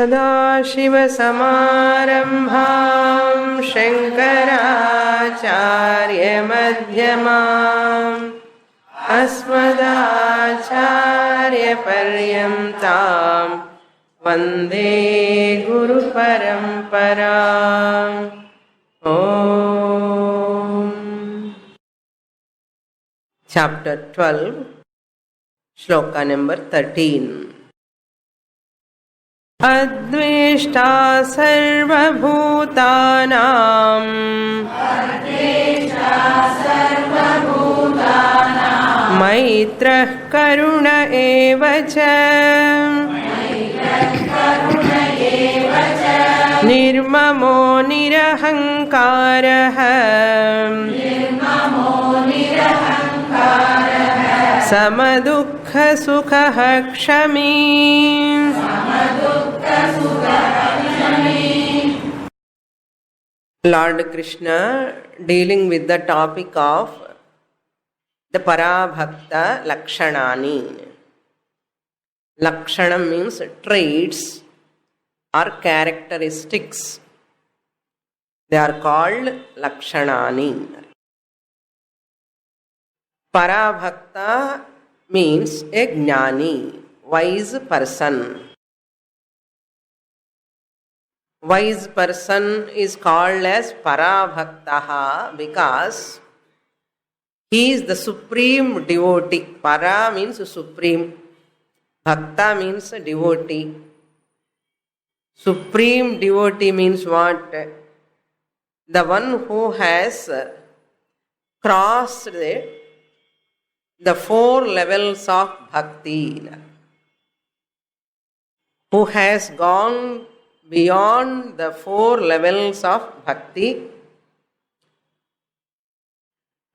सदाशिवसमारम्भां शङ्कराचार्यमध्यमाम् अस्मदाचार्यपर्यन्तां वन्दे गुरुपरम्पराम्। Chapter 12, Shloka number 13. अद्वेष्टा सर्वभूतानां मैत्रः करुण एव च निर्ममो निरहङ्कारः समदुःखसुखः क्षमी। Lord Krishna dealing with the topic of the Parabhakta Lakshanani. Lakshanam means traits or characteristics. They are called Lakshanani. Parabhakta means a jnani, wise person. Wise person is called as Parabhaktaha because he is the supreme devotee. Para means supreme. Bhakta means devotee. Supreme devotee means what? The one who has crossed the 4 levels of bhakti. Who has gone beyond the 4 levels of bhakti,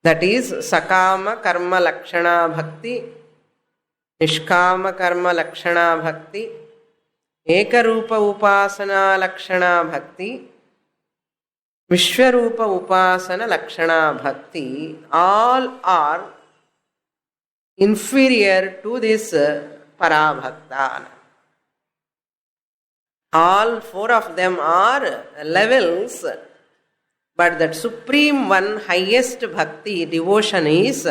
that is Sakama Karma Lakshana Bhakti, Nishkama Karma Lakshana Bhakti, Ekarupa Upasana Lakshana Bhakti, Vishwarupa Upasana Lakshana Bhakti, all are inferior to this Parabhakta. All 4 of them are levels, but that supreme one, highest bhakti, devotion is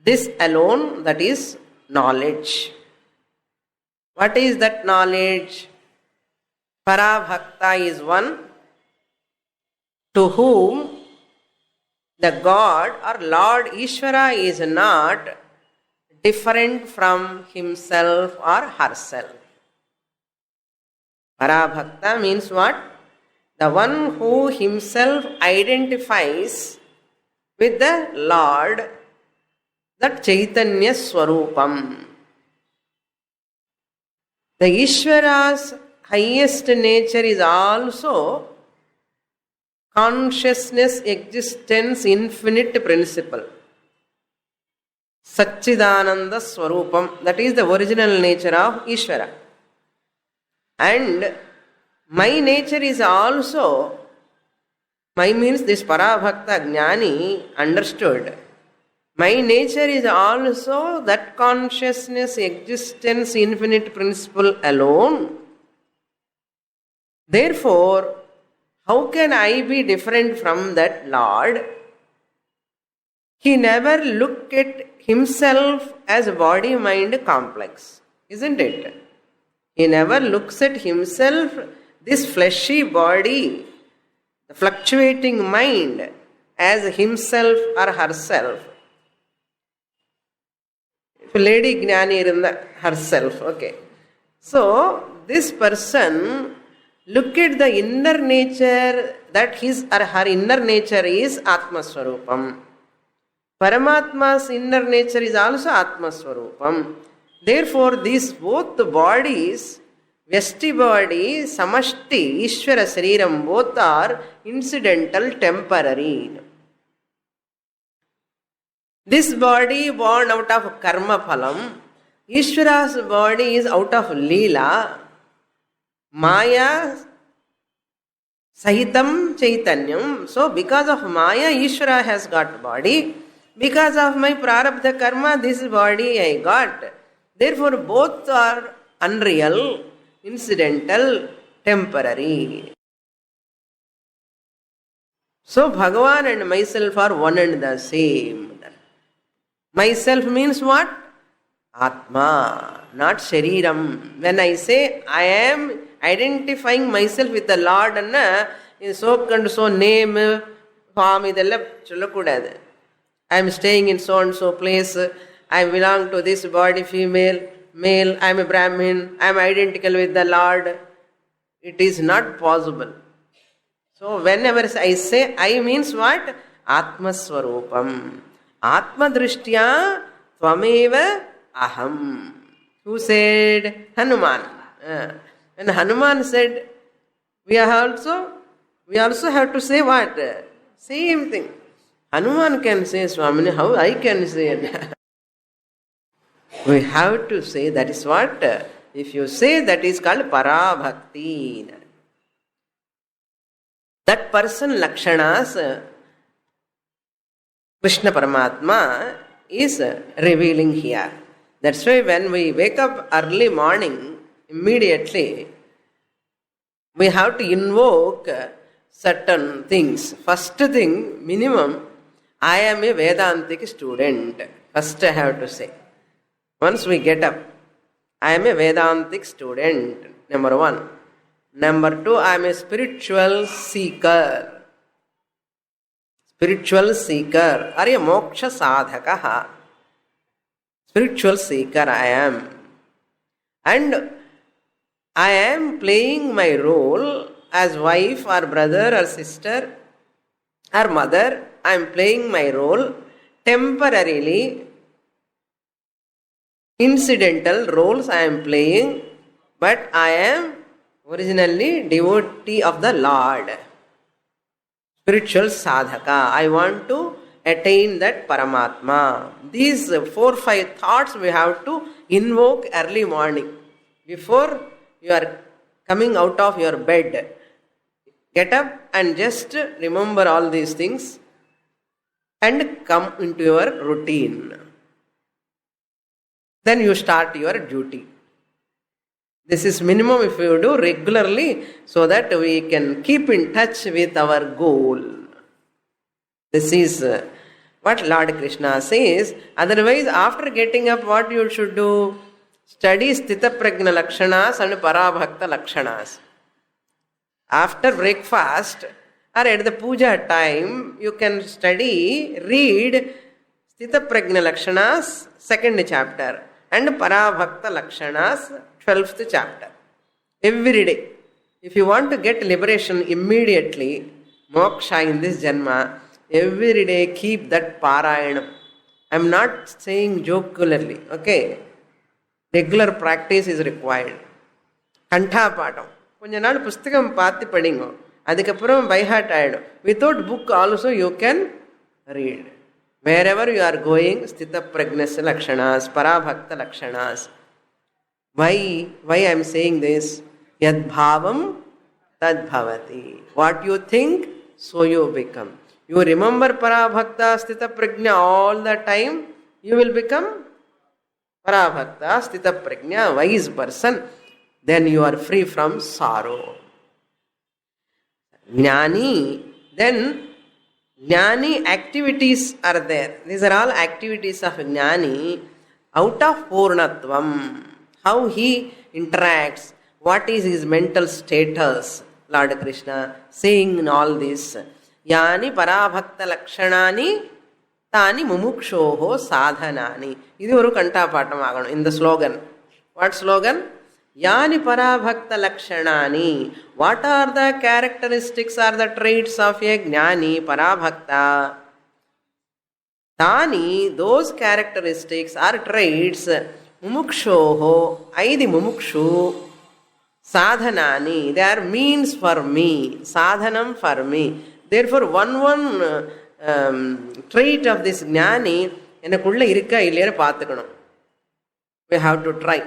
this alone, that is knowledge. What is that knowledge? Parabhakta is one to whom the God or Lord Ishvara is not different from himself or herself. Parabhakta means what? The one who himself identifies with the Lord, that Chaitanya Swarupam. The Ishvara's highest nature is also consciousness, existence, infinite principle. Satchidananda Swarupam, that is the original nature of Ishvara. And my nature is also, my means this Parabhakta Jnani understood. My nature is also that consciousness, existence, infinite principle alone. Therefore, how can I be different from that Lord? He never looked at himself as a body-mind complex, isn't it? He never looks at himself, this fleshy body, the fluctuating mind, as himself or herself. If a lady Jnani irunda herself, okay. So, this person look at the inner nature, that his or her inner nature is Atma Swarupam. Paramatma's inner nature is also Atma Swarupam. Therefore, these both bodies, Vyasti body, Samashti, Ishvara Sariram, both are incidental, temporary. This body born out of karma phalam, Ishvara's body is out of Leela, Maya Sahitam Chaitanyam. So, because of Maya, Ishvara has got body. Because of my prarabdha karma, this body I got. Therefore, both are unreal. incidental, temporary. So Bhagavan and myself are one and the same. Myself means what? Atma, not Shariram. When I say I am identifying myself with the Lord, in so and so name, form, idella sollakudadu. I am staying in so and so place. I belong to this body, female, male. I am a Brahmin. I am identical with the Lord. It is not possible. So whenever I say I means what? Atma Swarupam. Atma Drishtya Tvameva Aham. Who said? Hanuman. When Hanuman said, we also have to say what? Same thing. Hanuman can say, Swamini, how I can say it? We have to say, that is what? If you say, that is called Parabhakti. That person Lakshanas, Krishna Paramatma is revealing here. That's why when we wake up early morning, immediately, we have to invoke certain things. First thing, minimum, I am a Vedantic student. First I have to say. Once we get up, I am a Vedantic student, number one. Number two, I am a spiritual seeker. Spiritual seeker, or a moksha sadhaka. Spiritual seeker I am. And I am playing my role as wife or brother or sister or mother. I am playing my role temporarily. Incidental roles I am playing, but I am originally devotee of the Lord. Spiritual sadhaka. I want to attain that Paramatma. These 4-5 thoughts we have to invoke early morning. Before you are coming out of your bed, get up and just remember all these things and come into your routine. Then you start your duty. This is minimum if you do regularly so that we can keep in touch with our goal. This is what Lord Krishna says. Otherwise, after getting up, what you should do? Study Sthita Prajna Lakshanas and Parabhakta Lakshanas. After breakfast or at the puja time, you can study, read Sthita Prajna Lakshanas, 2nd chapter, and Parabhakta Lakshanas, 12th chapter. Every day. If you want to get liberation immediately, moksha in this janma, every day keep that Parayanam. I am not saying jocularly, okay? Regular practice is required. Kantha patam. கொஞ்ச நாள் புஸ்தகம் பார்த்து படிங்க. அதுக்கப்புறம் by heart ஆயிடும். Without book also you can read. Wherever you are going, Sthita Prajnasya Lakshanas, Parabhakta Lakshanas. Why I am saying this? Yad bhavam tad bhavati. What you think, so you become. You remember Parabhakta, Sthita Prajna all the time, you will become Parabhakta, Sthita Prajna, wise person. Then you are free from sorrow. Jnani, then Jnani activities are there. These are all activities of Jnani out of Purnatvam. How he interacts, what is his mental status, Lord Krishna saying in all this. Yani Parabhakta Lakshanani Tani Mumukshoho Sadhanani. This is one kanta patam in the slogan. What slogan? Yani Parabhakta Lakshanani. What are the characteristics or the traits of a Jnani Parabhakta? Tani, those characteristics or traits, Mumukshoho, I the Mumukshu, Sadhanani, they are means for me, Sadhanam for me. Therefore, one trait of this Jnani, we have to try.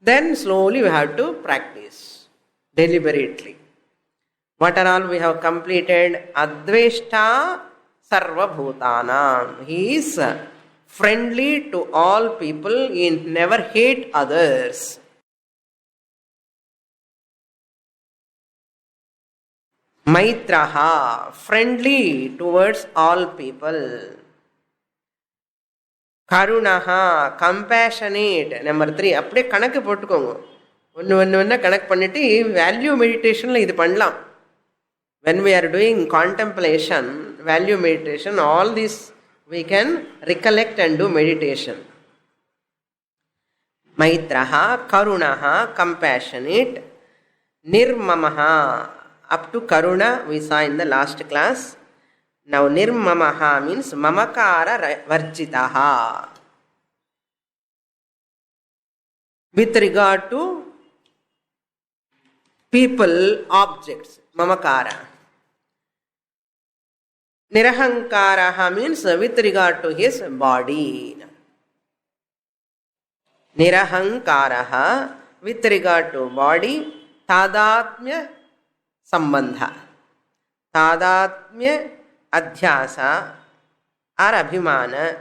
Then slowly we have to practice, deliberately. What are all we have completed? Adveshta Sarva Bhutanam. He is friendly to all people, he never hate others. Maitraha, friendly towards all people. Karunaha, compassionate. Number 3, அப்படியே கணக்கு போட்டுக்கோங்க. ஒன்று கணக்கு பண்ணிட்டு value மெடிடேஷனில் இது பண்ணலாம். When we are doing contemplation, value meditation, all this we can recollect and do meditation. Maitraha, Karunaha, compassionate. Nirmamaha, up to Karuna we saw in the last class. Now Nirmamaha means Mamakara Varjitaha. With regard to people, objects, Mamakara. Nirahankaraha means with regard to his body. Nirahankaraha, with regard to body. Tadatmya sambandha. Tadatmya adhyasa or abhimana.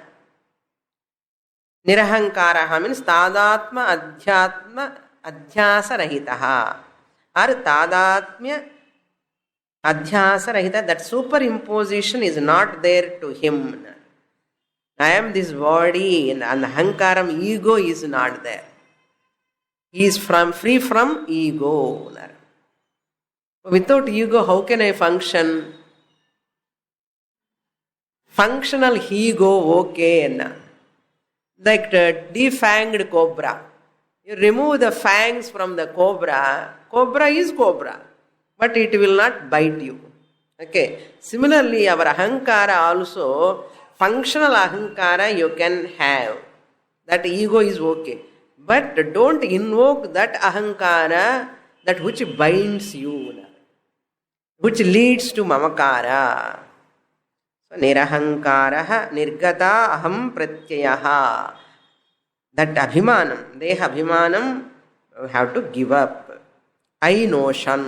Nirahankaraha means tadatma adhyatma adhyasa rahitaha or tadatmya adhyasa rahita. That superimposition is not there to him. I am this body and ahankaram, ego is not there. He is free from ego. Without ego, how can I function? Functional ego, okay. Like the defanged cobra. You remove the fangs from the cobra, cobra is cobra, but it will not bite you. Okay. Similarly, our ahankara also, functional ahankara you can have. That ego is okay. But don't invoke that ahankara, that which binds you, which leads to mamakara. So, nirahankaraha, nirgata aham pratyayaha. That abhimanam, deha abhimanam, we have to give up. I notion.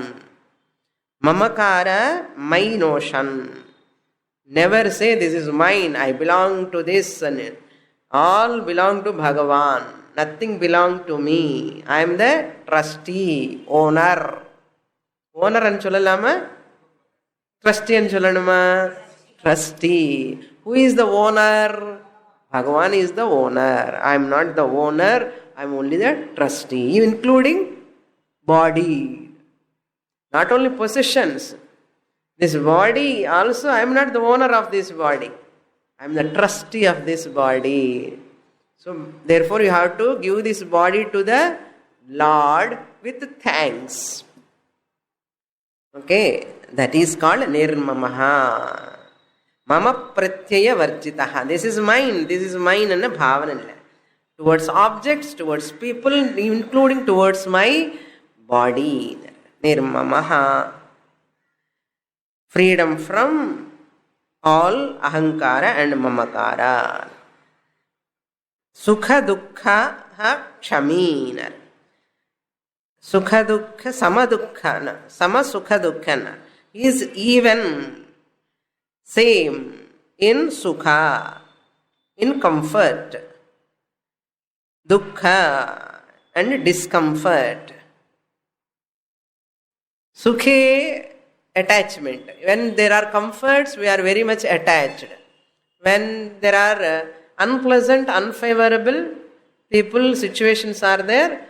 Mamakara, my notion. Never say this is mine, I belong to this. All belong to Bhagavan. Nothing belongs to me. I am the trustee, owner. Owner and solalama? Trustee and solanuma? Trustee. Who is the owner? Bhagavan is the owner. I am not the owner. I am only the trustee, including body. Not only possessions. This body also, I am not the owner of this body. I am the trustee of this body. So, therefore, you have to give this body to the Lord with thanks. Okay, that is called Nirmamaha. Mama Pratyaya Varjitaha. This is mine and a bhavana. Towards objects, towards people, including towards my body. Nirmamaha. Freedom from all ahankara and mamakara. Sukha dukkha kshamina. Sukha dukkha sama dukkhana. Sama sukha dukkhana. He is even, same in sukha, in comfort, dukkha and discomfort. Sukhe, attachment. When there are comforts, we are very much attached. When there are unpleasant, unfavorable people, situations are there,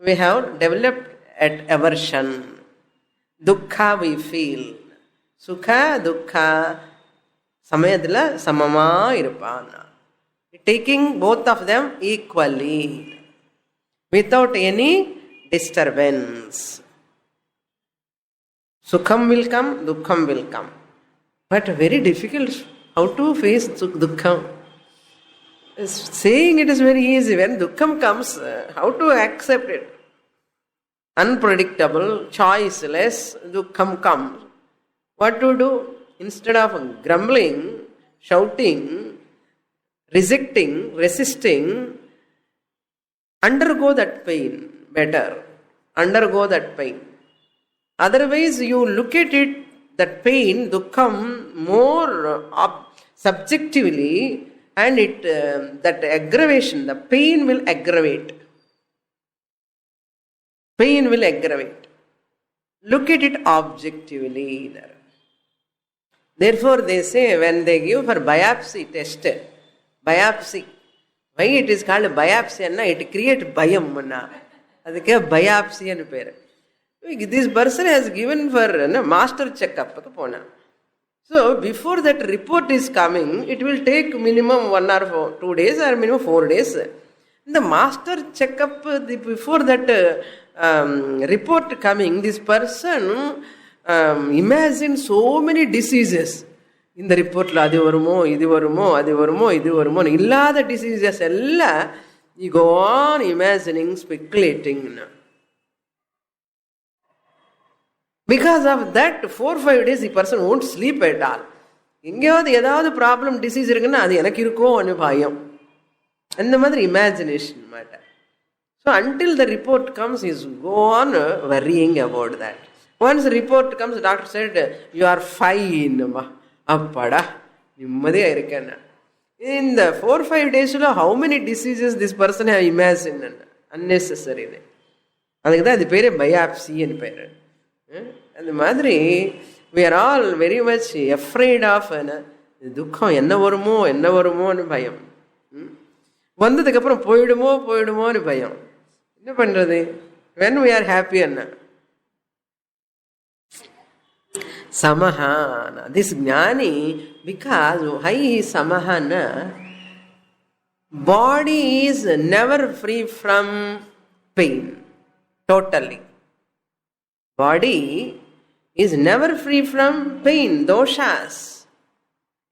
we have developed aversion. Dukkha we feel. Sukha, dukkha, samayadila samama irupana. Taking both of them equally, without any disturbance. Sukham will come, dukkham will come. But very difficult how to face dukkham. Saying it is very easy. When dukkham comes, how to accept it? Unpredictable, choiceless, dukkham comes. What to do? Instead of grumbling, shouting, rejecting, resisting, undergo that pain better. Undergo that pain. Otherwise, you look at it, that pain, dukkham, more subjectively, and it that aggravation, the pain will aggravate. Pain will aggravate. Look at it objectively. Therefore, they say when they give for biopsy test, biopsy, why it is called biopsy? It creates bayam. Adike biopsy anu peru. This person has given for master checkup. So before that report is coming, it will take minimum 1 or 2 days or minimum 4 days. The master checkup, before that report coming, this person imagine so many diseases. In the report, adi varumo, idi varumo, adi varumo, idi varumo, illada diseases ella, you go on imagining, speculating. Because of that, 4 or 5 days, the person won't sleep at all. எங்கேயாவது ஏதாவது problem disease இருக்குன்னா அது எனக்கு இருக்கோன்னு பயம். அந்த மாதிரி imagination matter. So until the report comes is go on worrying about that. Once report comes, doctor said you are ஃபைன்மா, அப்பாடா நிம்மதியாக இருக்கேன். இந்த 4 or 5 டேஸில் how many diseases this person have imagine unnecessary. அதுக்கு தான் அது பேர் பயாப்சின்னு பேர். அந்த மாதிரி we are all very much afraid of துக்கம் என்ன வருமோன்னு பயம். வந்ததுக்கப்புறம் போயிடுமோன்னு பயம். என்ன பண்றது? when we are happy samahana, this jnani, because why he is samahana, body is never free from pain totally. Body is never free from pain, doshas.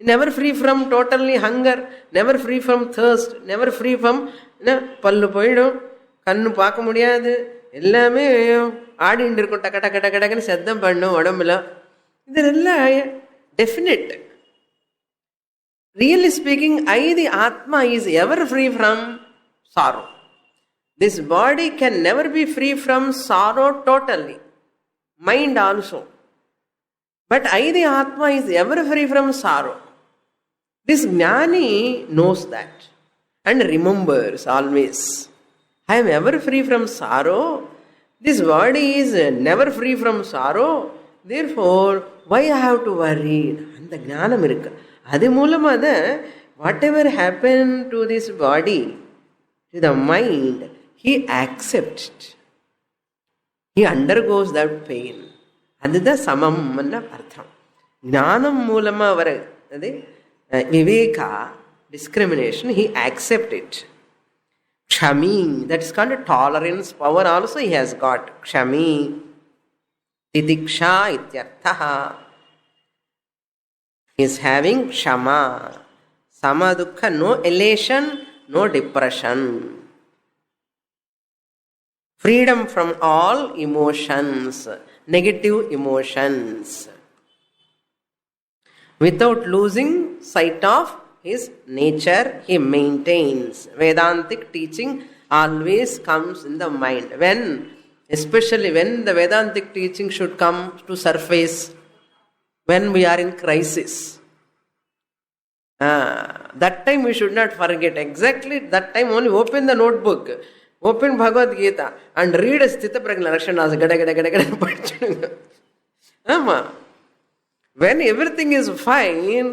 Never free from totally hunger, never free from thirst, never free from பல்லு போயிடும், கண்ணு பார்க்க முடியாது, எல்லாமே ஆடிட்டு இருக்கும், டக்க டக்க டக்க டக்குன்னு சத்தம் பண்ணும் உடம்புல. இதெல்லாம் definite. Really speaking, the Atma is ever free from sorrow. This body can never be free from sorrow totally. Mind also. But the Atma is ever free from sorrow. This Jnani knows that and remembers always. I am ever free from sorrow. This body is never free from sorrow. Therefore, why I have to worry? And the Jnanam irukku. Adu moolama whatever happened to this body, to the mind, he accepts it. He undergoes that pain. அதுதான் சமம்னு அர்த்தம். ஞானம் மூலமா வர Viveka, discrimination, he accepts it. Kshami, that is called tolerance, power also he has got. Kshami, tidiksha ityarthaha. He is having kshama. Sama dukkha, no elation, no depression. Freedom from all emotions, negative emotions, without losing sight of his nature, he maintains. Vedantic teaching always comes in the mind. Especially when the Vedantic teaching should come to surface, when we are in crisis. That time we should not forget. Exactly that time only open the notebook, open Bhagavad Gita and read a Sthita Prajna Lakshanas. When everything is fine,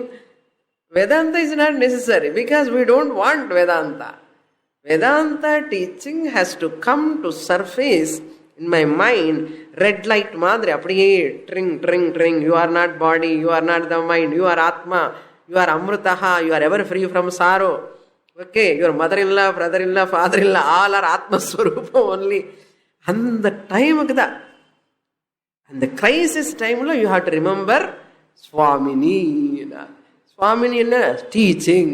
Vedanta is not necessary because we don't want Vedanta. Vedanta teaching has to come to surface in my mind. Red light madri apdiye tring tring tring. You are not body, you are not the mind, you are Atma, you are Amrutaha, you are ever free from sorrow. Okay, your mother-in-law, brother-in-law, father-in-law, all are Atma Swarupa only. And the time kada, and the crisis time lo, you have to remember Swamini. Swamini teaching.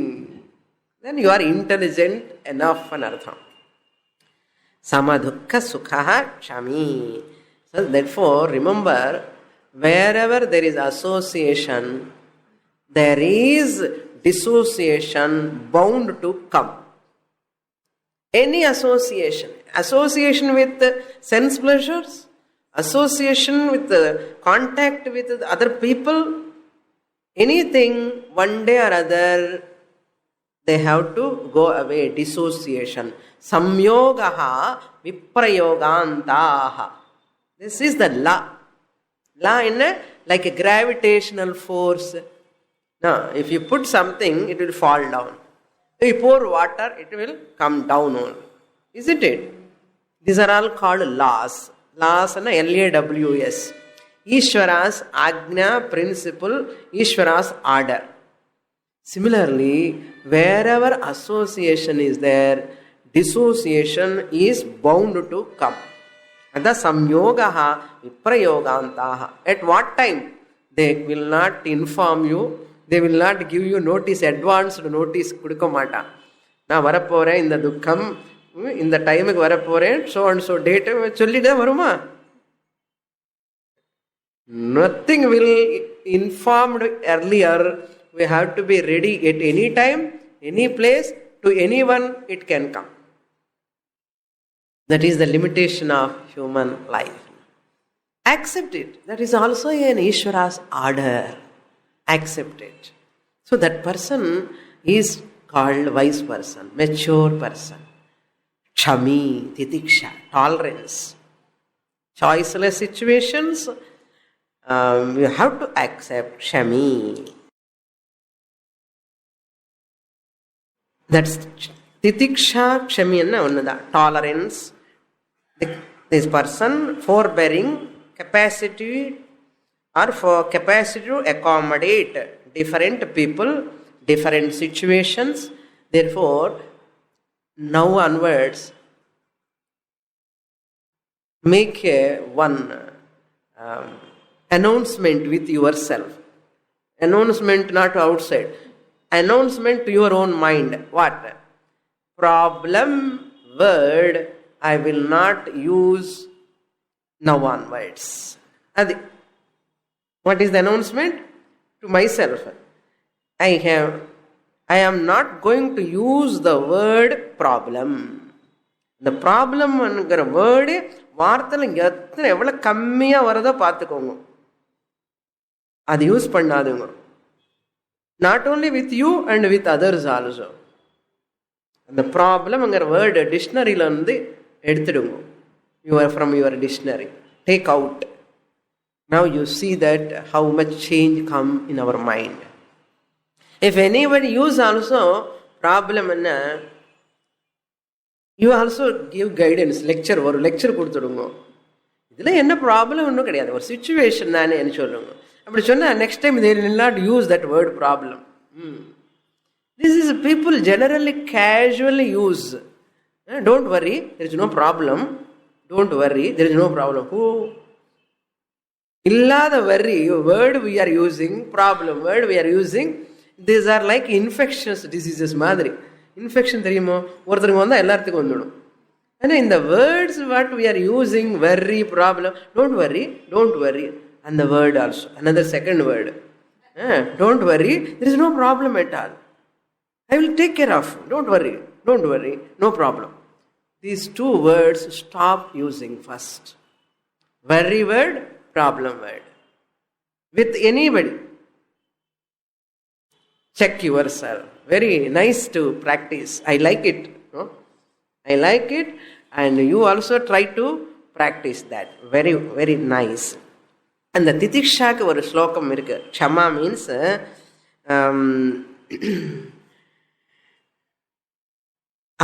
Then you are intelligent enough anartham. Samadukha sukha kshami. So therefore, remember, wherever there is association, there is dissociation bound to come. Any association with sense pleasures, association with contact with other people, anything, one day or other, they have to go away. Dissociation. Samyogaha viprayogantaha. This is the law. Law in like a gravitational force. Now, if you put something, it will fall down. If you pour water, it will come down only. Isn't it? These are all called laws. Laws and LAWS. Ishvara's Agnya principle, Ishvara's order. Similarly, wherever association is there, dissociation is bound to come. Ada samyogaha viprayogantaha. At what time? They will not inform you. They will not give you notice, advanced notice. Kudukamata. Na varapore in the dukkam, in the time varapore, so and so date, chollida varuma. Nothing will informed earlier. We have to be ready at any time, any place, to anyone it can come. That is the limitation of human life. Accept it. That is also an Ishvara's order. Accept it. So that person is called wise person, mature person. Kshami, titiksha, tolerance. Choiceless situations, you have to accept kshami. That's titiksha, kshami enna onnada. Tolerance. This person, forbearing, capacity or for capacity to accommodate different people, different situations. Therefore, now onwards, make one announcement with yourself. Announcement not outside. Announcement to your own mind. What? Problem word I will not use now onwards. What is the announcement? To myself. I am not going to use the word problem. The problem என்கிற word வார்த்தையில் எவ்வளோ கம்மியாக வரதோ பார்த்துக்கோங்க. அது use பண்ணாதுங்க. Not only with you and with others also. அந்த ப்ராப்ளம்ங்கிற வேர்டு டிக்ஷனரியிலேருந்து எடுத்துடுங்க. From your dictionary. Take out. Now you see that how much change come in our mind. If anybody use also problem enna, you also give guidance, lecture ஒரு lecture கொடுத்துடுங்க. இதில் என்ன problem ஒன்றும் கிடையாது, ஒரு சுச்சுவேஷன் தானே என்ன சொல்லுங்க. அப்படி சொன்னால் next time they will not use that word problem. This is people generally casually use. Don't worry, there is no problem. Don't worry, there is no problem. Who? Illada worry, word we are using, problem word we are using, these are like infectious diseases மாதிரி. Infection தெரியுமோ, ஒருத்தருக்கு வந்தால் எல்லாத்துக்கும் வந்துடும். ஆனால் இந்த words what we are using, worry, problem, don't worry, and the word also, another second word. Don't worry, there is no problem at all. I will take care of, don't worry, no problem. These two words stop using first. Worry word, problem word. With anybody. Check yourself. Very nice to practice. I like it. No? I like it, and you also try to practice that. Very, very nice. And the Titikshaku ஒரு ஸ்லோகம் இருக்கு. Kshama means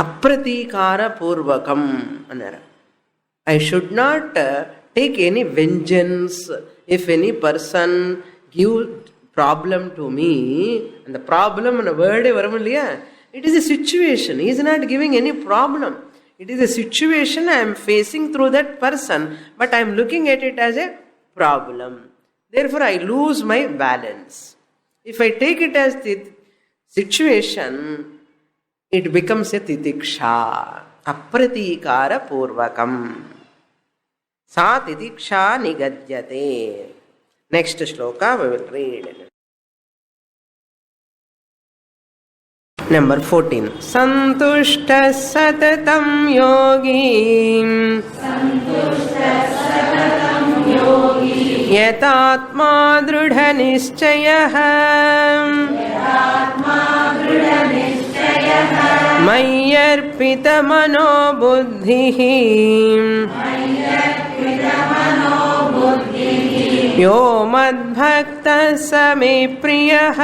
அப்ரதீகார பூர்வகம். I should not take any vengeance if any person give problem to me. And the problem in a word varum illaya, it is a situation. He is not giving any problem. It is a situation I am facing through that person, but I am looking at it as a problem. Therefore I lose my balance. If I take it as the situation, it becomes a titiksha. Apratikara purvakam. Sa titiksha nigadyate. Next shloka we will read. Number 14. Santushta satatam yogi. Yatatma drudha nischayah. Mayyarpita mano buddhihi. यो मद्भक्तः स मे प्रियः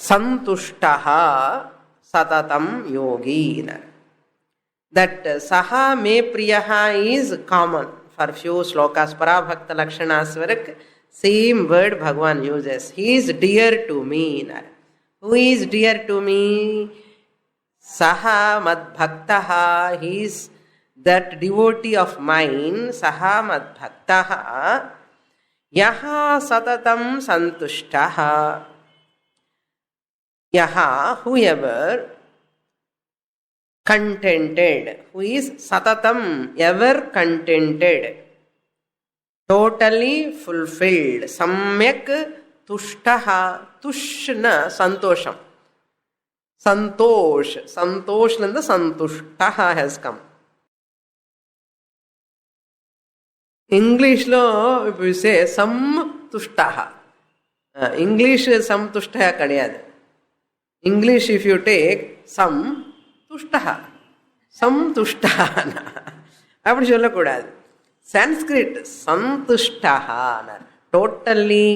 संतुष्टः सततं योगी. That saha me priyaha is common for few slokas. Parabhakta Lakshanasvarak, same word Bhagavan uses. He is dear to me. Who is dear to me? Saha madbhaktaha. He is that devotee of mine. Saha madbhaktaha. Yaha satatam santushtaha. Yaha, whoever, contented, who is satatam, ever contented, totally fulfilled, samyak tushtaha, tushna, santosham, santosh, santosh and the santushtaha has come. English lo, if you say samtushtaha, English samtushtaha kadiyadu. English if you take some tushtaha, samtushtaha அப்படி சொல்லக்கூடாது. Sanskrit santushtaha, totally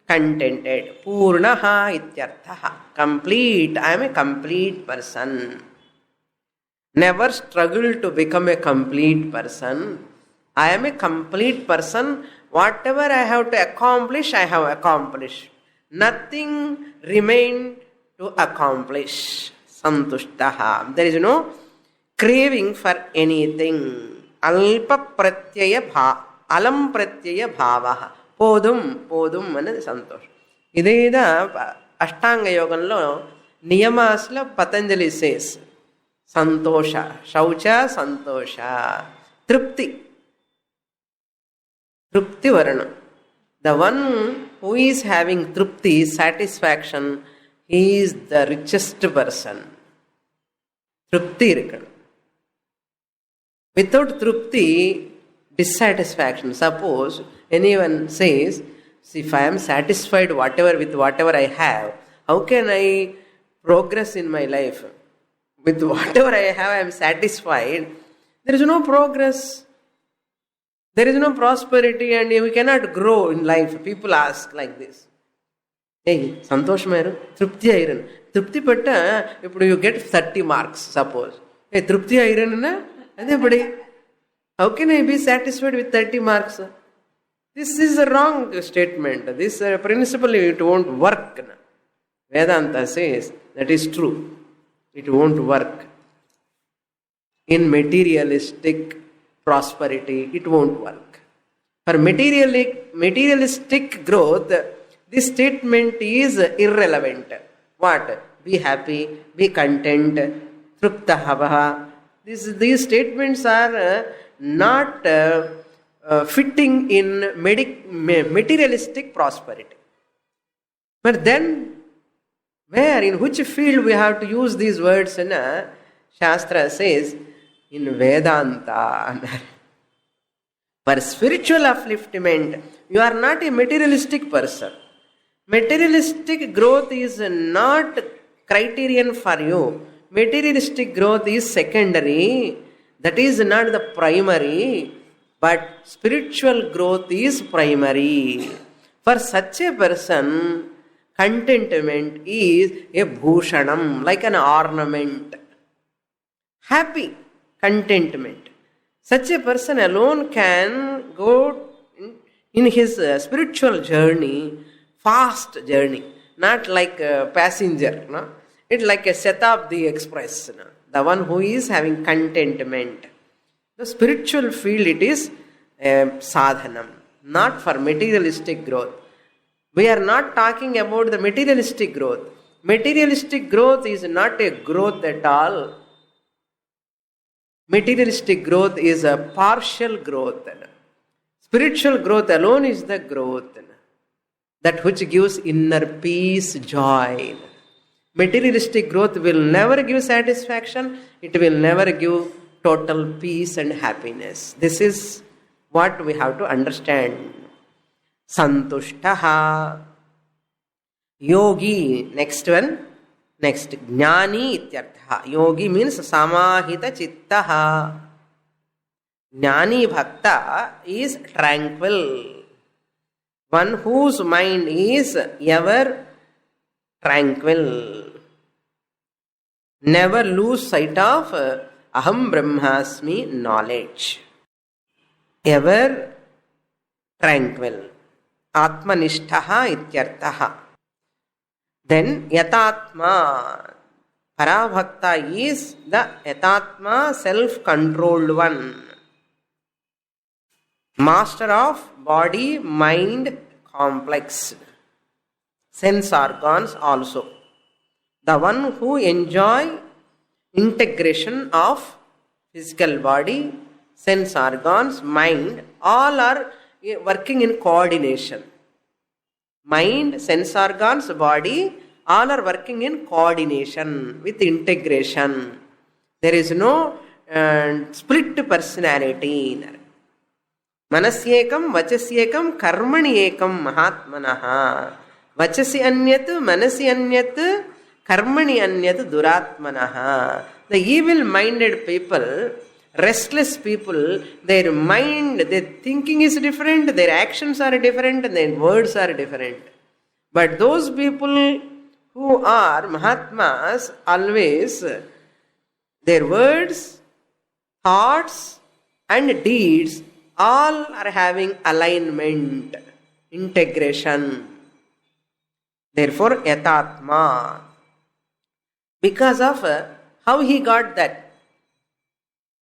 contented, purnaha ityarthaha, complete. I am a complete person. Never struggle to become a complete person. I am a complete person. Whatever I have to accomplish, I have accomplished. Nothing remained to accomplish. Santushtaha. There is no craving for anything. Alpa pratyaya alam pratyaya bhavaha. Podum, podum anadi santosh. Ideda Ashtanga Yoganlo Niyamasla Patanjali says Santosha, Shaucha, Santosha, Trupti. Trupti Varana. The one who is having Trupti, satisfaction, he is the richest person. Trupti irukanu. Without Trupti, dissatisfaction. Suppose anyone says, if I am satisfied with whatever I have, how can I progress in my life? With whatever I have, I am satisfied. There is no progress. There is no prosperity and we cannot grow in life. People ask like this. Hey, Santoshma, Trupti Iron. Trupti Patta, if you get 30 marks, suppose. Hey, Trupti Iron, how can I be satisfied with 30 marks? This is a wrong statement. This principle, it won't work. Vedanta says that is true. It won't work. In materialistic prosperity, it won't work. For materialistic growth, this statement is irrelevant. What? Be happy, be content, trupta havaha. These statements are not fitting in materialistic prosperity. But then, in which field we have to use these words? Shastra says, in Vedanta. For spiritual upliftment, you are not a materialistic person. Materialistic growth is not criterion for you. Materialistic growth is secondary. That is not the primary. But spiritual growth is primary. For such a person, contentment is a bhushanam, like an ornament. Happy contentment. Such a person alone can go in his spiritual journey, fast journey, not like a passenger. No? It's like a Shatabdi Express. No? The one who is having contentment. The spiritual field, it is sadhanam, not for materialistic growth. We are not talking about the materialistic growth. Materialistic growth is not a growth at all. Materialistic growth is a partial growth. Spiritual growth alone is the growth. That which gives inner peace, joy. Materialistic growth will never give satisfaction. It will never give total peace and happiness. This is what we have to understand. Santushtaha. Yogi. Next one. Next, Jnani ityartha. Yogi means samahita chittaha. Jnani bhakta is tranquil. One whose mind is ever tranquil. Never lose sight of aham brahmasmi knowledge. Ever tranquil. Atmanishtaha ityartaha. Then yatatma. Parabhakta is the yatatma, self-controlled one. Master of body, mind, complex. Sense organs also. The one who enjoy integration of physical body, sense organs, mind, all are working in coordination. Mind, sense organs, body, all are working in coordination with integration. There is no split personality. Manasyekam, vachasyekam, karmani ekam mahatmanaha. Vachasi anyat, manasi anyat, karmani anyat duratmanaha. The evil-minded people, restless people, their mind, their thinking is different, their actions are different, and their words are different. But those people who are Mahatmas, always, their words, thoughts, and deeds, all are having alignment, integration. Therefore, yatatma. Because of how he got that?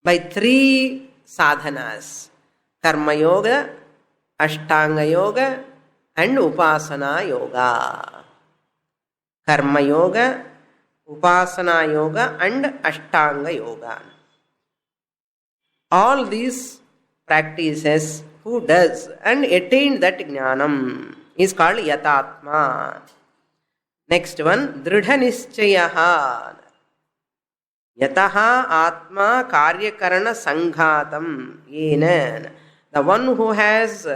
By 3 sadhanas. Karma yoga, Ashtanga yoga, and Upasana yoga. Karma yoga, Upasana yoga, and Ashtanga yoga. All these practices, who does and attain that jnanam, is called yatatma. Next one, dridha nischayaha. Yataha atma karyakarana sanghatam yena. The one who has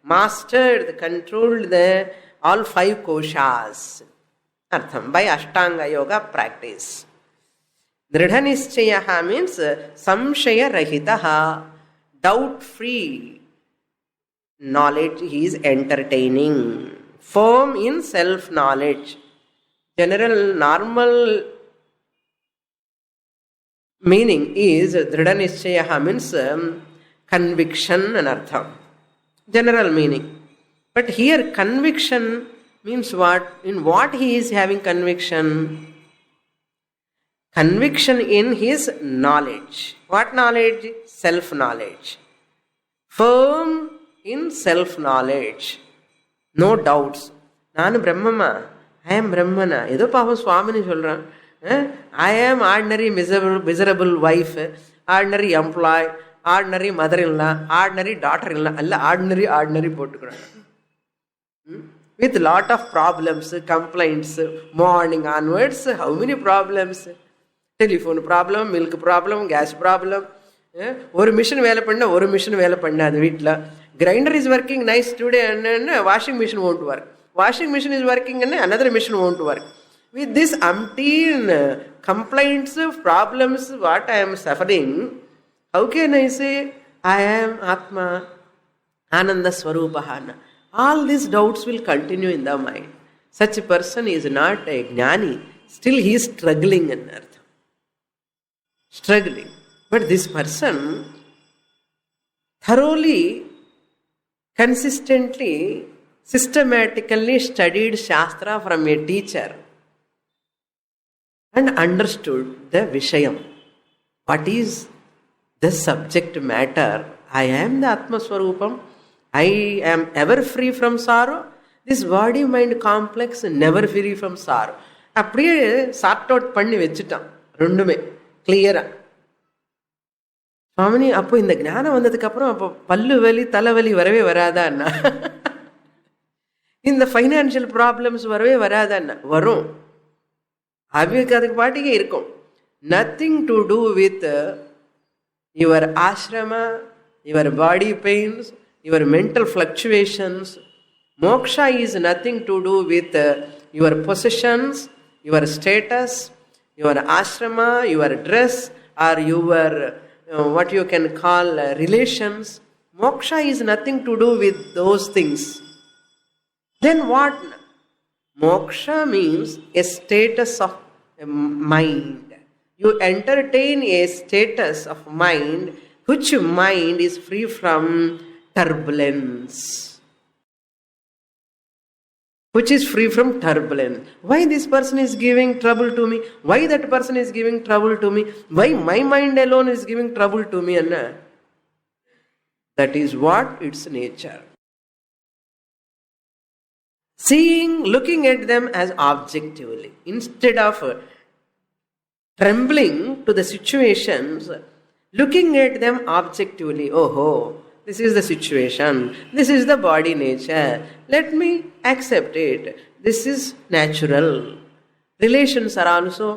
mastered, controlled all 5 koshas. Artham, by Ashtanga yoga practice. Dridha nischayaha means samshaya rahitaha. Doubt-free knowledge he is entertaining. Firm in self-knowledge. General, normal meaning is Dridha Nischayaha means conviction and artham. General meaning. But here conviction means what? In what he is having conviction? Conviction in his knowledge. What knowledge? Self-knowledge. Firm in self-knowledge. No doubts. Nanu Brahmama. I am Brahmana. Edo Papa Swamini solran. I am ordinary miserable wife, ordinary employee, ordinary mother-in-law, ordinary daughter-in-law. Alla ordinary pottukuran. With lot of problems, complaints, morning onwards, how many problems? Telephone problem, milk problem, gas problem. ஒரு machine வேலை பண்ண ஒரு machine வேலை பண்ணாது வீட்டில். Grinder is working nice today and washing machine won't work. Washing machine is working and another machine won't work. With this umpteen complaints, problems, what I am suffering, how can I say I am Atma, Ananda Swarupahana? All these doubts will continue in the mind. Such a person is not a jnani. Still he is struggling in earth. Struggling. But this person thoroughly, consistently, systematically studied Shastra from a teacher and understood the Vishayam. What is the subject matter? I am the Atma Swarupam. I am ever free from sorrow. This body-mind complex never free from sorrow. அப்படியே sort out பண்ணி வச்சுட்டான் ரெண்டுமே கிளியரா. சுவாமினி அப்போ இந்த ஞானம் வந்ததுக்கு அப்புறம் அப்போ பல்லு வலி தலைவலி வரவே வராதான்னா, இந்த ஃபைனான்சியல் ப்ராப்ளம்ஸ் வரவே வராதான்னா வரும். அதுக்கு அதுக்கு பாட்டிக்கே இருக்கும். Nothing to do with your ashrama, your body pains, your mental fluctuations. Moksha is nothing to do with your possessions, your status, your ashrama, your dress, or your what you can call relations. Moksha is nothing to do with those things. Then what? Moksha means a status of mind. You entertain a status of mind which mind is free from turbulence. Which is free from turbulence. Why this person is giving trouble to me? Why that person is giving trouble to me? Why my mind alone is giving trouble to me? Anna? That is what its nature. Seeing, looking at them as objectively. Instead of trembling to the situations, looking at them objectively. Oh, this is the situation. This is the body nature. Let me accept it. This is natural. Relations are also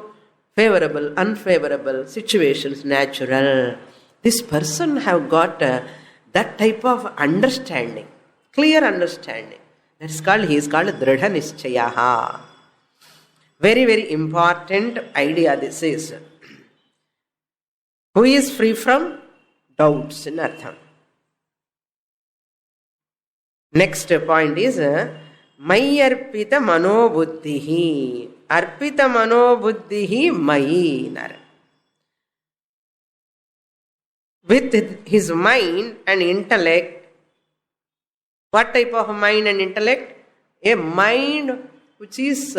favorable, unfavorable. Situations natural. This person have got that type of understanding, clear understanding. He is called Dridha Nischayaha. Very, very important idea this is. Who is free from doubts in Artham. Next point is Mai Arpita Mano Buddhihi. Arpita Mano Buddhihi Mai. With his mind and intellect. What type of mind and intellect? A mind which is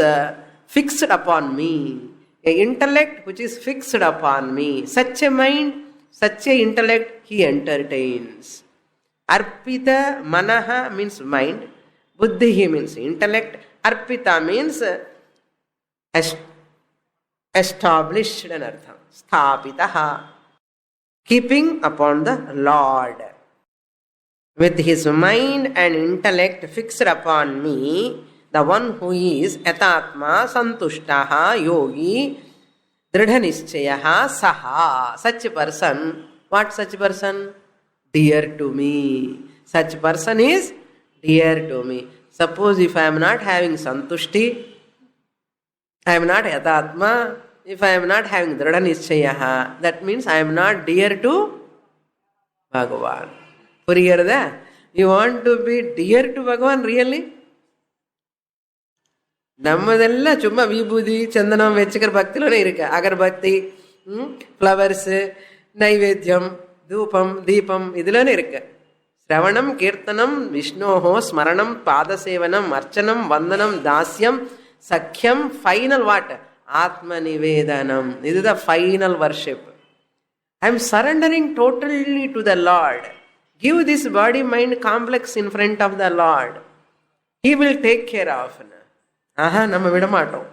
fixed upon me. A intellect which is fixed upon me. Such a mind, such a intellect he entertains. Arpita Manaha means mind. Buddhihi means intellect. Arpita means established in artham. Sthapitaha. Keeping upon the Lord. With his mind and intellect fixed upon me, the one who is Yatatma Santushtaha Yogi Dridha Nischayaha Saha. Such a person, what such a person? Dear to me. Such a person is dear to me. Suppose if I am not having Santushti, I am not Yatatma, if I am not having Dridha Nischayaha, that means I am not dear to Bhagavan. You want to be dear to Bhagavan really? நம்மதெல்லாம் சும்மா விபூதி சந்தனம் வெச்சுக்கிற பக்தியிலே இருக்கு. அகர்பக்தி, flowers, நைவேத்தியம், தூபம், தீபம் இதிலே இருக்கு. ஸ்ரவணம், கீர்த்தனம், விஷ்ணோஹோ ஸ்மரணம், பாதசேவனம், அர்ச்சனம், வந்தனம், தாஸ்யம், சக்கியம், ஃபைனல் வாட்? ஆத்ம நிவேதனம். இது the final worship. I am surrendering totally to the Lord. Give this body mind complex in front of the Lord. He will take care of. ஆஹா, நம்ம விட மாட்டோம்.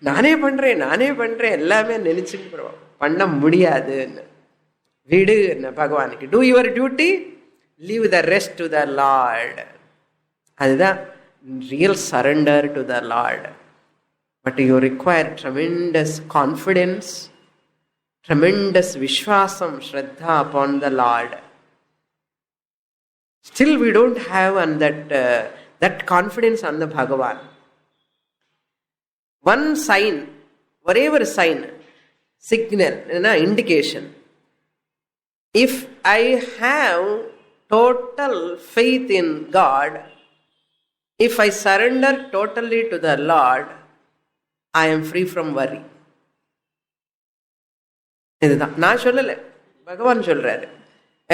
நானே பண்றேன் எல்லாமே நினைச்சுட்டு பண்ண முடியாது. விடு பகவானுக்கு. Do your duty, leave the rest to the Lord. அதுதான் real surrender to the Lord. But you require tremendous confidence, tremendous vishwasam, shraddha upon the Lord. Still we don't have that confidence on the Bhagavan. One sign, whatever sign, signal, indication. If I have total faith in God, if I surrender totally to the Lord, I am free from worry. இதுதான் நான் சொல்லலை, பகவான் சொல்றாரு.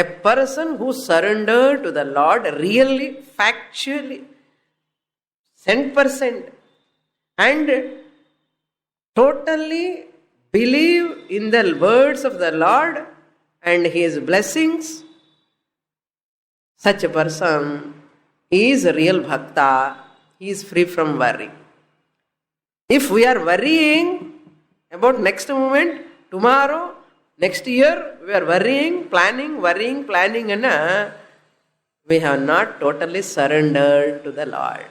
A person who surrendered to the Lord really, factually, 100%, and totally believe in the words of the Lord and His blessings, such a person is a real bhakta. He is free from worry. If we are worrying about next moment, tomorrow, next year, we are worrying, planning, and we have not totally surrendered to the Lord.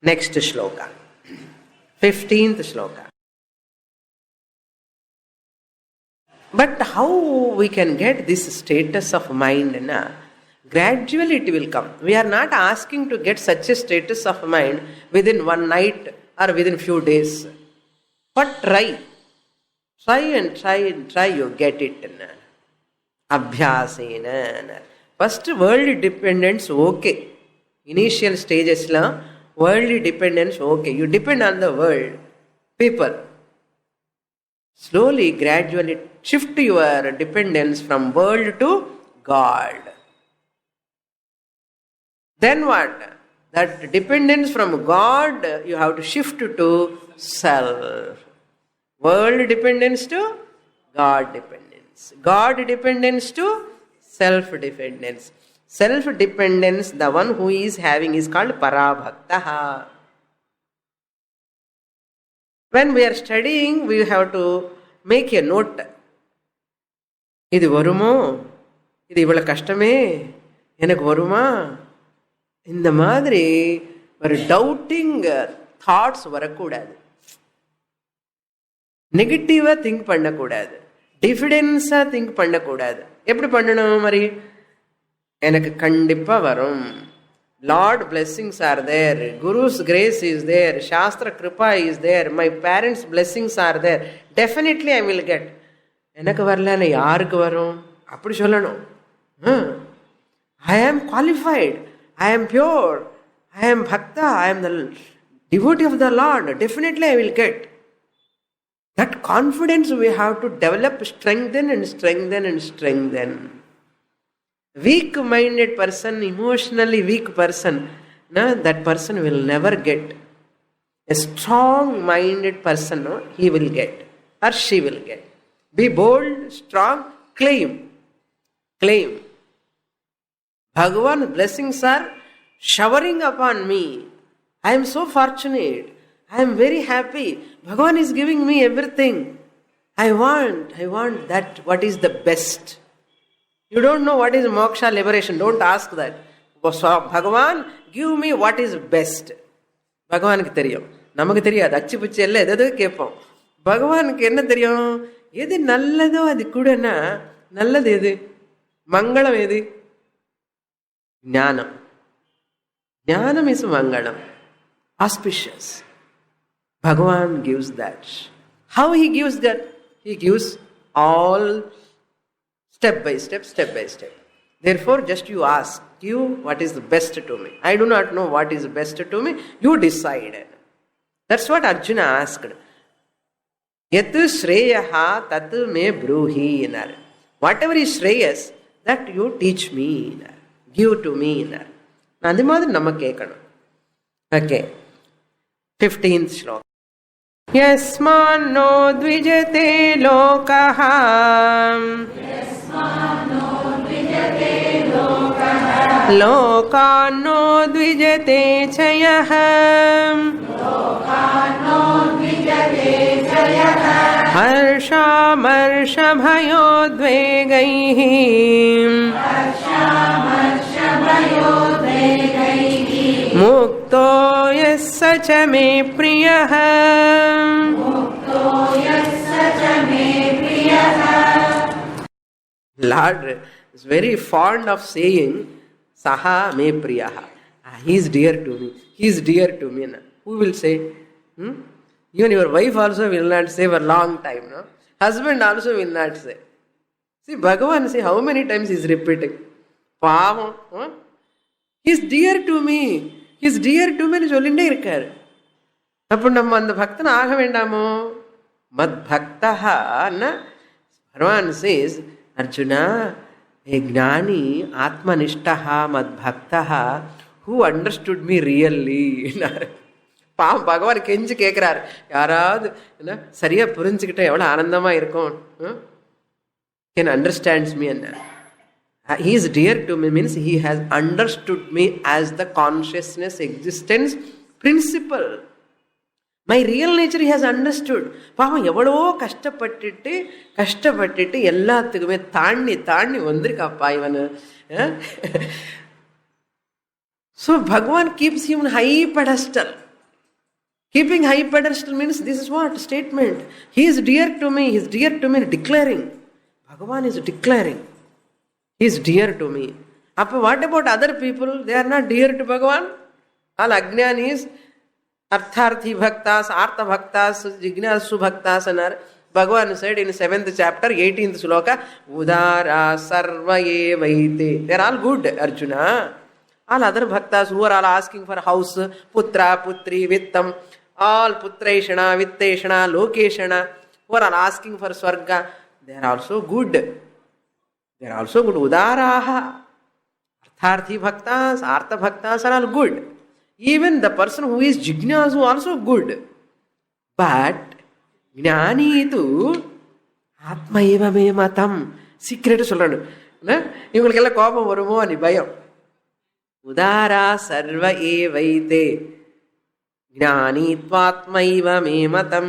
Next shloka, 15th shloka. But how we can get this status of mind? Gradually it will come. We are not asking to get such a status of mind within one night or within few days. But try. Try and try and try, you get it. Abhyasena. First, worldly dependence, okay. Initial stages, worldly dependence, okay. You depend on the world, people. Slowly, gradually shift your dependence from world to God. Then what? That dependence from God, you have to shift to self. World dependence to God dependence. God dependence to self-dependence. Self-dependence, the one who is having, is called Parabhaktaha. When we are studying, we have to make a note. இது வருமோ, இது இவ்வளவு கஷ்டமே, எனக்கு வருமா, இந்த மாதிரி ஒரு டவுட்டிங் தாட்ஸ் வரக்கூடாது. நெகட்டிவா திங்க் பண்ணக்கூடாது. டிஃபிடென்ஸா திங்க் பண்ணக்கூடாது. எப்படி பண்ணணும்? மாதிரி எனக்கு கண்டிப்பா வரும். Lord blessings are there, Guru's grace is there, Shastra Kripa is there, my parents' blessings are there, definitely I will get. எனக்கு வரலன்னு யாருக்கு வரும்? அப்படி சொல்லணும். I am qualified, I am pure, I am bhakta, I am the devotee of the Lord, definitely I will get. That confidence we have to develop, strengthen and strengthen and strengthen. Weak-minded person, emotionally weak person, that person will never get. A strong-minded person, he will get or she will get. Be bold, strong, claim. Claim. Bhagavan's blessings are showering upon me. I am so fortunate. I am very happy. Bhagavan is giving me everything. I want that. What is the best? You don't know what is moksha, liberation. Don't ask that. Bhagavan, give me what is best. பகவானுக்கு தெரியும், நமக்கு தெரியாது. அச்சு புச்சு எல்லாம் எதாவது கேட்போம். பகவானுக்கு என்ன தெரியும்? எது நல்லதோ அது கூடனா. நல்லது எது? மங்களம் எது? ஞானம். ஞானம் is Mangalam, auspicious. Bhagavan gives that. How he gives that? He gives all step by step, step by step. Therefore, just you ask, you, what is the best to me? I do not know what is best to me. You decide. That's what Arjuna asked. Yatu shreyaha tatu me bruhi. Whatever is shreyas, that you teach me. Give to me. அது மாதிரி நம்ம கேட்கணும். Okay. 15th shloka. यस्मान्नो द्विजते लोकः लोकान्नो द्विजते च यः हर्षामर्षभयोद्वेगैः मुक्तो यः स च मे प्रियः. Lord is very fond of saying Saha me priyaha. He is dear to me. He is dear to me. Who will say? Even your wife also will not say for a long time. No? Husband also will not say. See, Bhagavan, see how many times he is repeating. Pavam. He is dear to me. He is dear to me. சொல்லிண்டே இருக்கார். அப்போ நம்ம அந்த பக்தன் ஆக வேண்டாமோ? மத் பக்தஹா. Bhagavan says, Arjuna, a gnani, atmanishtaha, madbhaktaha, who understood me really. பாவம் பகவான் கெஞ்சு கேட்கிறார், யாராவது சரியா புரிஞ்சுக்கிட்ட எவ்வளவு ஆனந்தமா இருக்கும். Can understands me. He is dear to me means he has understood me as the consciousness existence principle. My real nature he has understood. பாவம் எவ்வளவோ கஷ்டப்பட்டுட்டு எல்லாத்துக்குமே தாண்டி வந்திருக்காப்பா இவனு. So Bhagavan keeps him on high pedestal. Keeping high pedestal means this is what statement. He is dear to me. He is dear to me. Declaring. Bhagavan is declaring. He is dear to me. What about other people? They are not dear to Bhagavan. All ajnanis, artharthi bhaktas, artha bhaktas, jignasu bhaktas, and Bhagavan said in 7th chapter, 18th sloka, Udara sarva evaite. They are all good, Arjuna. All other bhaktas who are all asking for house, putra, putri, vittam, all putraishana, vitteshana, lokeshana, who are all asking for swarga, they are also good. They are also good. Udaraha. Artharthi bhaktas, artha bhaktas are all good. Even the person who is jignasu also good. But gnani tu atma eva me matam. Secret சொல்றானு. இவங்களுக்கு எல்லாம் கோபம் வருமோ ani பயம். Udara sarva evaite. Gnani tvatma eva me matam.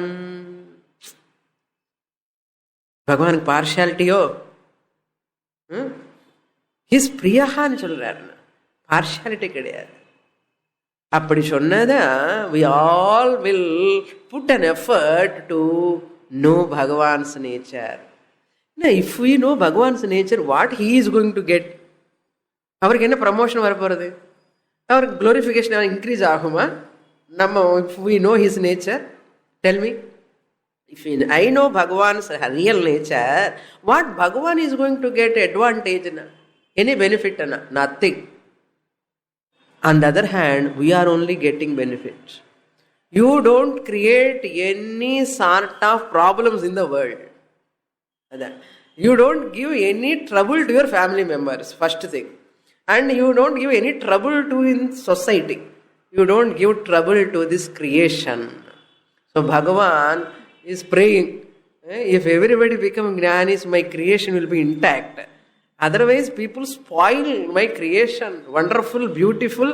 Bhagavan partiality ho. His பிரியான்னு சொல்றாரு, partiality கிடையாது. அப்படி சொன்னதா we all will put an effort to know Bhagavan's nature. Now, if we know Bhagavan's nature, what he is going to get? அவருக்கு என்ன promotion வரப்போகிறது? அவருக்கு glorification increase ஆகுமா? நம்ம if we know his nature, tell me. If I know Bhagavan's real nature, what Bhagavan is going to get advantage? Any benefit? Nothing. On the other hand, we are only getting benefit. You don't create any sort of problems in the world. You don't give any trouble to your family members, first thing. And you don't give any trouble to in society. You don't give trouble to this creation. So Bhagavan is praying, if everybody become jnanis, my creation will be intact. Otherwise, people spoil my creation. Wonderful, beautiful.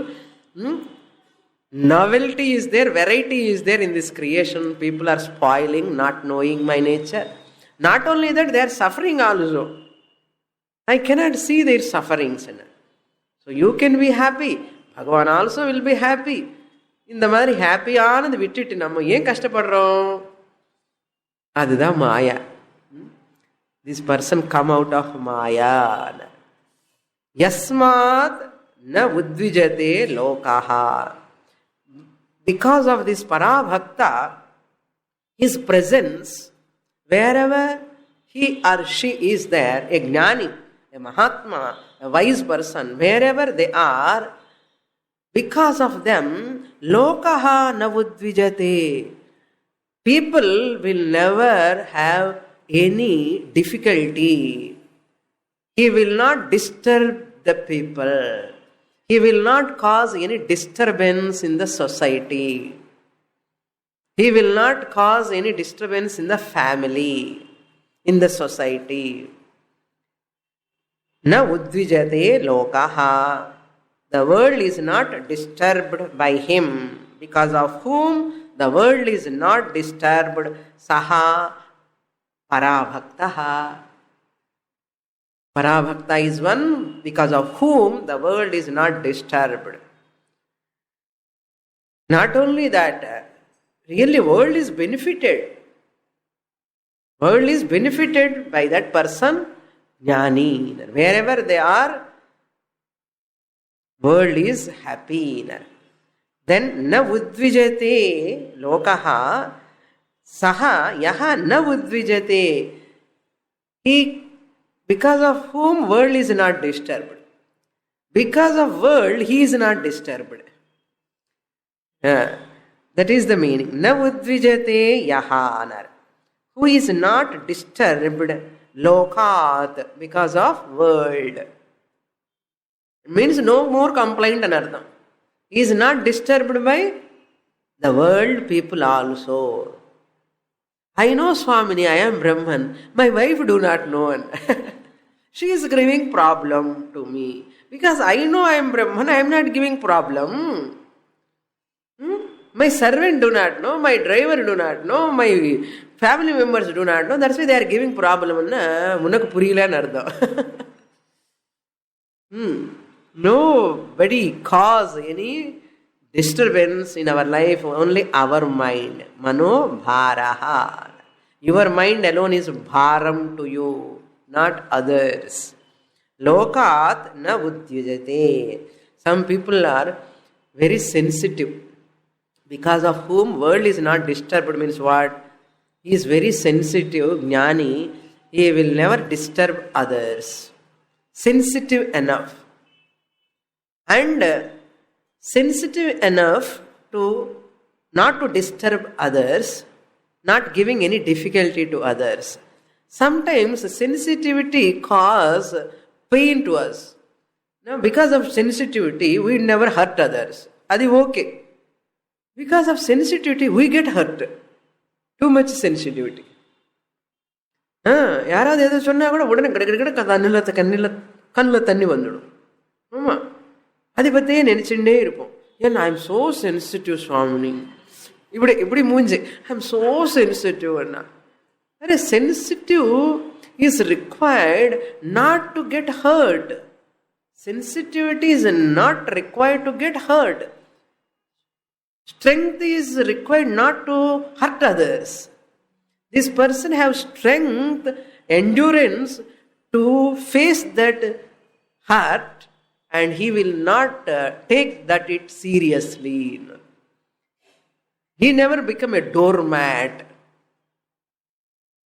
Novelty is there, variety is there in this creation. People are spoiling, not knowing my nature. Not only that, they are suffering also. I cannot see their sufferings. So you can be happy. Bhagavan also will be happy. இந்த மாதிரி ஹாப்பியானது விட்டுட்டு நம்ம ஏன் கஷ்டப்படுறோம்? அதுதான் மாயா. This person come out of Maya. Yasmat na udvijate lokaha. Because of this Parabhakta, his presence, wherever he or she is there, a Gnani, a Mahatma, a wise person, wherever they are, because of them, lokaha na udvijate. People will never have any difficulty. He will not disturb the people. He will not cause any disturbance in the society. He will not cause any disturbance in the family, in the society. Na udvijate lokaha. The world is not disturbed by him, because of whom the world is not disturbed. Saha Parabhaktaha. Parabhakta is one because of whom the world is not disturbed. Not only that, really world is benefited. World is benefited by that person, Jnani. Wherever they are, world is happy. Then na udvijate lokaha. Saha yaha na udvijate. He, because of whom world is not disturbed. Because of world, he is not disturbed. That is the meaning. Na udvijate yaha. Who is not disturbed lokat, because of world. It means no more complaint and artham. He is not disturbed by the world people also. I know Swamini, I am Brahman. My wife do not know. She is giving problem to me. Because I know I am Brahman, I am not giving problem. My servant do not know, my driver do not know, my family members do not know. That's why they are giving problem. Munakku puriyala nartham. Nobody cause any disturbance in our life, only our mind. Mano bharaha. Your mind alone is bharam to you, not others. Lokat na udyujate. Some people are very sensitive, because of whom world is not disturbed. Means what? He is very sensitive, jnani. He will never disturb others. Sensitive enough. And sensitive enough to not to disturb others, not giving any difficulty to others. Sometimes sensitivity cause pain to us. Now, because of sensitivity, we never hurt others. Adi okay. Because of sensitivity, we get hurt. Too much sensitivity. யாராவது எதை சொன்னா கூட உடனே கிடக்கிட கண்ணில் தண்ணி வந்துடும். ஆமா, அதை பற்றியே நினைச்சுட்டே இருப்போம். ஏன்னா I am so sensitive Swamini, இப்படி இப்படி மூஞ்சி, ஐ எம் சோ சென்சிட்டிவ் அண்ணா. அரே, sensitive is required not to get hurt. Sensitivity is not required to get hurt. Strength is required not to hurt others. This person have strength, endurance to face that hurt, and he will not take that it seriously. He never become a doormat.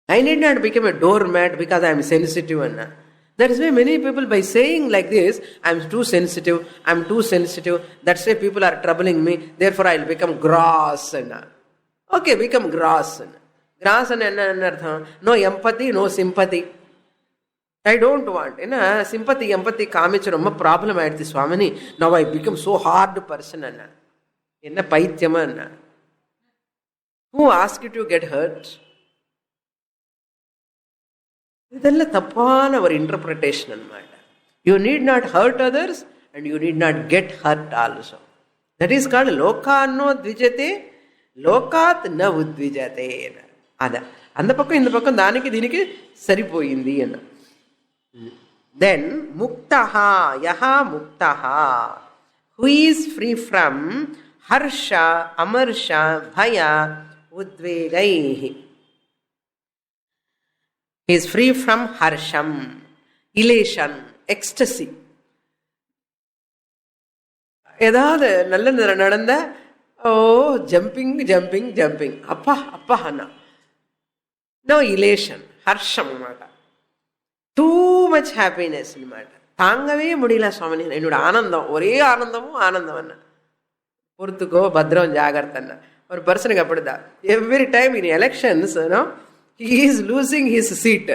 I need not become a doormat because I am sensitive. That is why many people, by saying like this, I am too sensitive, I am too sensitive, that's why people are troubling me, therefore I will become grass. Okay, become grass. Grass and no empathy, no sympathy. I don't want. Sympathy, empathy, kamicharam, problem at this Swamini. Now I become so hard person. Enna paityama. Who asked you to get hurt? ಇದೆಲ್ಲ ತಪ್ಪಾನ ಅವರ interpretation ಅನ್ಮಾಡ. You need not hurt others and you need not get hurt also. That is called லோகான்னோ த்விஜதே லோகாத் ந உத்விஜதே. அத அந்த பக்கம் இந்த பக்கம் தானிக்கு దీనికి సరిపోయింది అన్న. దెన్ ముక్తః యః ముక్తః, హూ ఈజ్ ఫ్రీ ఫ్రమ్ హర్ష అమర్ష భయ ఉద్వేగైః. He is free from harsham, elation, ecstasy. ஏதாவது நல்ல நடந்த ஜம்பிங் ஜம்பிங் ஜம்பிங், அப்பா அப்பா அண்ணா. நோ இலேஷன், ஹர்ஷம் அన్నమాట. டூ மச் ஹாப்பினஸ் அన్నమాట. தாங்கவே முடியல சுவாமி, என்னோட ஆனந்தம், ஒரே ஆனந்தமும் ஆனந்தம் அண்ணா. பொறுத்துக்கோ, பத்ரம், ஜாகிரதை அண்ணா. ஒரு பர்சனுக்கு அப்படிதான். Every time in elections, he is losing his seat.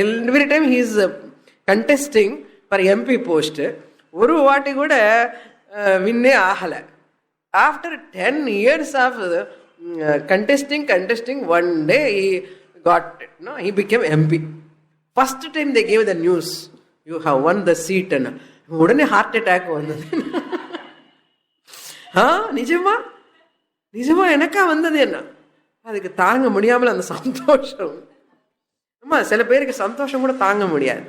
Every time he is contesting for MP post, ஒரு வாட்டி கூட வின்னே ஆகல. After 10 years of contesting, one day he got it. No, he became MP. First time they gave the news, you have won the seat. உடனே heart attack வந்தது. நிஜமா நிஜமா எனக்கா வந்தது என்ன? அதுக்கு தாங்க முடியாமல் அந்த சந்தோஷம். ஆமா, சில பேருக்கு சந்தோஷம் கூட தாங்க முடியாது,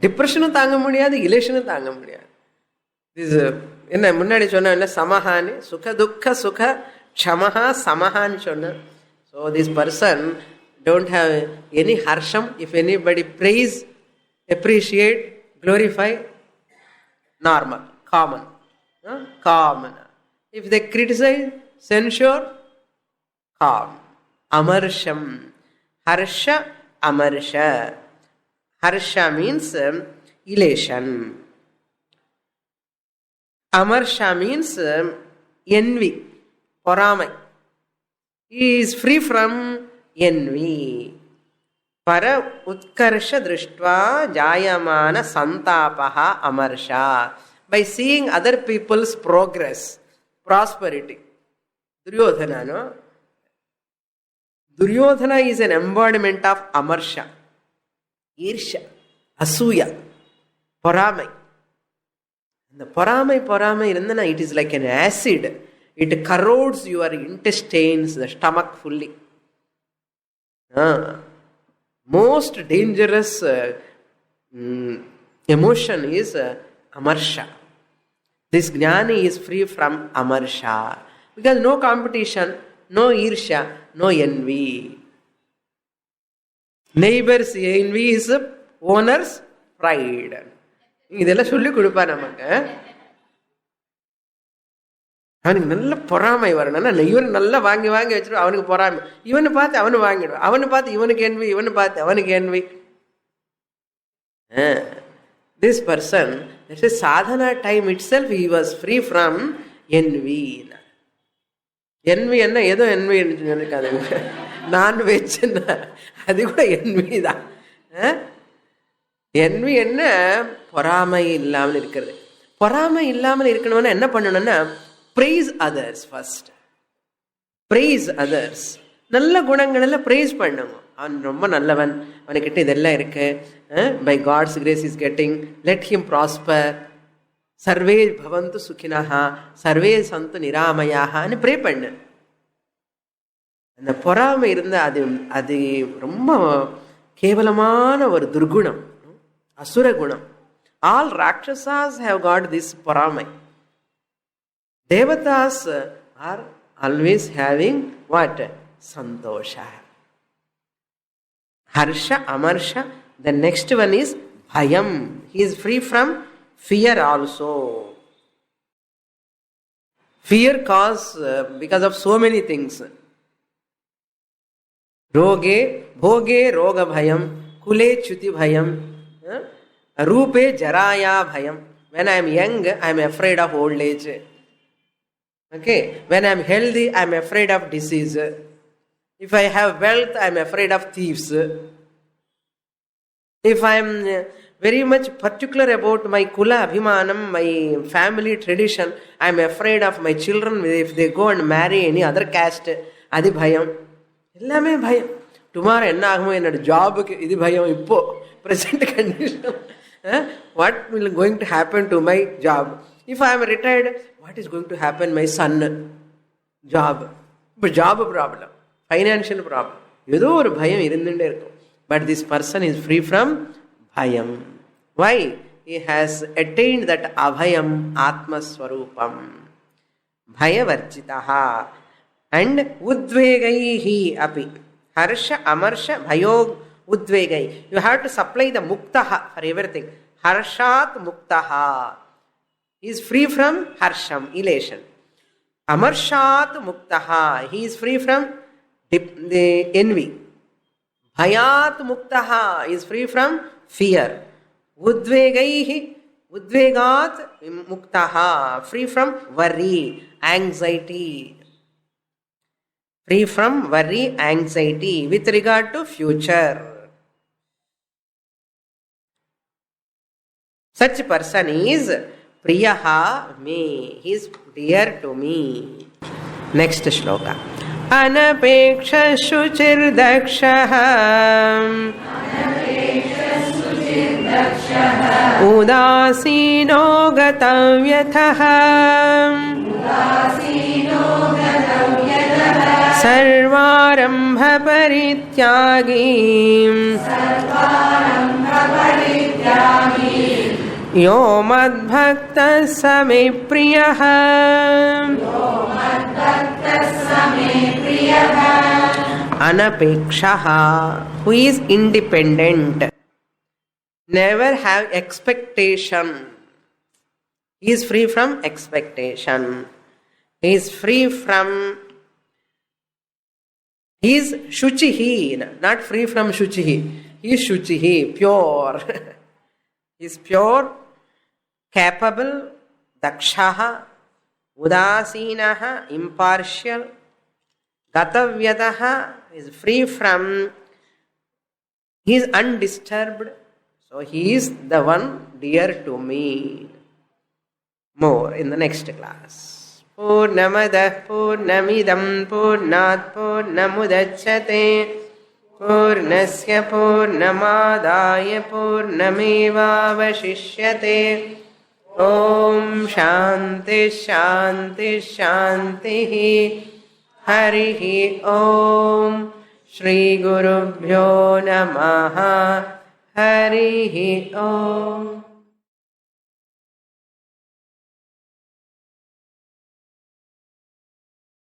டிப்ரெஷனும் தாங்க முடியாது, இலேஷனும் தாங்க முடியாது. இது என்ன முன்னாடி சொன்ன சமஹானி, சுக துக்க சுக க்ஷமஹா சமஹான்னு சொன்ன. So this person don't have any ஹர்ஷம். If anybody praise, appreciate, glorify, normal, common. If they criticize, censure, calm. Amarsham, harsha, amarsha. Harsha means elation. Amarsha means envy, poramai. He is free from envy. Para utkarsha drishtva jayamana santapaha amarsha. By seeing other people's progress, prosperity. Duryodhana is an embodiment of amarsha, irsha, asuya, poramai. The poramai irundana, it is like an acid. It corrodes your intestines, the stomach fully. Most dangerous emotion is amarsha. This jnani is free from amarsha. Because no competition, no irsha, no envy. Neighbors' envy is owner's pride. இதெல்லாம் சொல்லி கொடுப்பா நமக்கு. அவனுக்கு நல்ல பொறாமை வரணும்னா இவனு நல்லா வாங்கி வாங்கி வச்சிருவான், அவனுக்கு பொறாமை. இவனை பார்த்து அவனு வாங்கிடுவான், அவனை பார்த்து இவனுக்கு envy, இவனை பார்த்து அவனுக்கு envy. This person, this is sadhana time itself, he was free from envy. Envy என்ன ஏதோ envy நினைக்காது, நான்வெஜ் அது கூட envy தான். envy என்ன பொறாமை இல்லாமல் இருக்கிறது. பொறாமை இல்லாமல் இருக்கணும்னா என்ன பண்ணணும்னா praise others first. praise others. நல்ல குணங்கள் எல்லாம் praise பண்ணுங்க. அவன் ரொம்ப நல்லவன், அவனுக்கிட்ட இதெல்லாம் இருக்கு, by God's grace is getting, let him prosper, சர்வே பவந்து சுகினஹா சர்வே சந்து நிராமயான்னு ப்ரே பண்ணு. அந்த பொறாமை இருந்தா அது அது ரொம்ப கேவலமான ஒரு துர்குணம், அசுர குணம். All rakshasas have got this பொறாமை. Devatas are always having what? Santosha. Harsha, Amarsha. The next one is Bhayam. He is free from fear also. Fear caused because of so many things. Roge, Bhoge, Roga Bhayam, Kule, Chuti Bhayam, Rupe, Jaraya Bhayam. When I am young, I am afraid of old age. Okay, when I am healthy, I am afraid of disease. If I have wealth, I am afraid of thieves. If I am very much particular about my kula abhimanam, my family tradition, I am afraid of my children if they go and marry any other caste. Adi bhayam. Ellame bhayam. Tomorrow enna agumo enna job ku idi bhayam ippo present condition. What will going to happen to my job? If I am retired, what is going to happen my son job? But job problem, financial problem, ஏதோ ஒரு பயம் இருந்துட்டே இருக்கும். But this person is free from bhayam. Why? He has attained that abhayam atma swarupam. Bhayavarjitaha. And udvegaihi api. Harsha, amarsha, bhayog, udvegai. You have to supply the muktaha for everything. Harshat muktaha. He is free from harsham, elation. Amarshat muktaha. He is free from the envy. Bhayat muktaha. He is free from fear. Udvegaihi. Udvegat muktaha. Free from worry, anxiety. Free from worry, anxiety with regard to future. Such person is Priyaha me. He is dear to me. Next shloka. Anapeksha shuchirdakshaha udasino gatavyathaha sarvarambha parityagi यो मद्भक्तः स मे प्रियः. Anapekshah, who is independent, never have expectation. He is free from expectation. He is free from, he is shuchihi, not free from shuchihi. He is shuchihi, pure. He is pure, capable, dakshaha, udasinaha, impartial, gatavyataha, is free from, he is undisturbed. So he is the one dear to me. More in the next class. Purnamadah purnamidam purnat purnamudachyate Purnasya purnamadaya purnamevavashishyate. Om Shanti Shanti Shanti. Harihi Om. Shri Gurubhyo Namaha. Harihi Om.